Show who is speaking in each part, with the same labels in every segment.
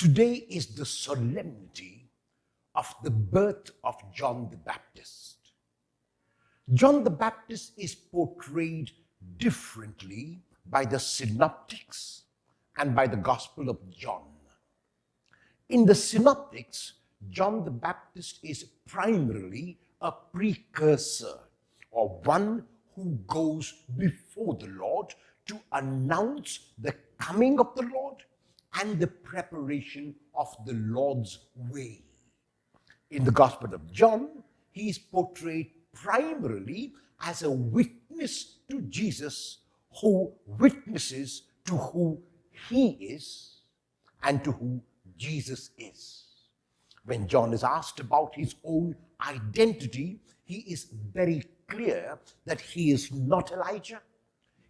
Speaker 1: Today is the solemnity of the birth of John the Baptist. John the Baptist is portrayed differently by the synoptics and by the Gospel of John. In the synoptics, John the Baptist is primarily a precursor, or one who goes before the Lord to announce the coming of the Lord and the preparation of the Lord's way. In the Gospel of John, he is portrayed primarily as a witness to Jesus, who witnesses to who he is and to who Jesus is. When John is asked about his own identity, he is very clear that he is not Elijah,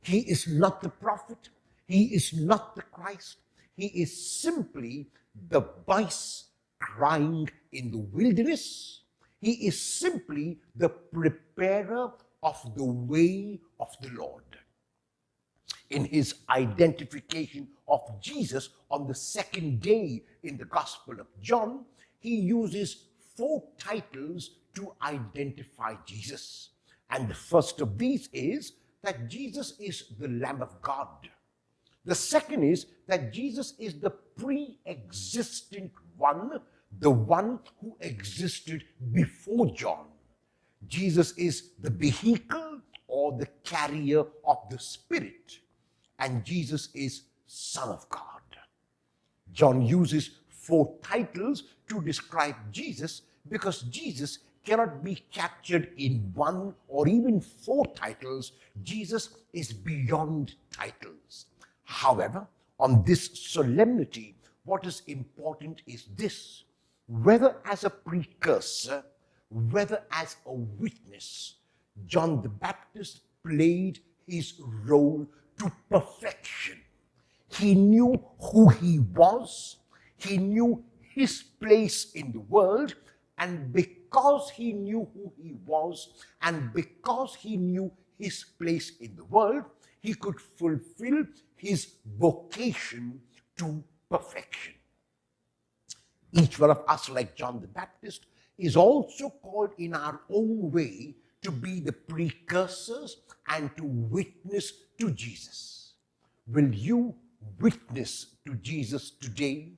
Speaker 1: he is not the prophet, he is not the Christ, he is simply the voice crying in the wilderness. He is simply the preparer of the way of the Lord. In his identification of Jesus on the second day in the Gospel of John, he uses 4 titles to identify Jesus. And the first of these is that Jesus is the Lamb of God. The second is that Jesus is the pre-existent one, the one who existed before John. Jesus is the vehicle or the carrier of the Spirit, and Jesus is Son of God. John uses 4 titles to describe Jesus because Jesus cannot be captured in 1 or even 4 titles. Jesus is beyond titles. However, on this solemnity, what is important is this: whether as a precursor, whether as a witness, John the Baptist played his role to perfection. He knew who he was, he knew his place in the world, and because he knew who he was, and because he knew his place in the world, he could fulfill his vocation to perfection. Each one of us, like John the Baptist, is also called in our own way to be the precursors and to witness to Jesus. Will you witness to Jesus today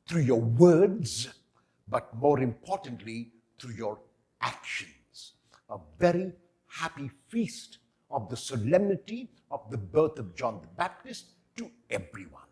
Speaker 1: through your words, but more importantly, through your actions? A very happy feast of the solemnity of the birth of John the Baptist to everyone.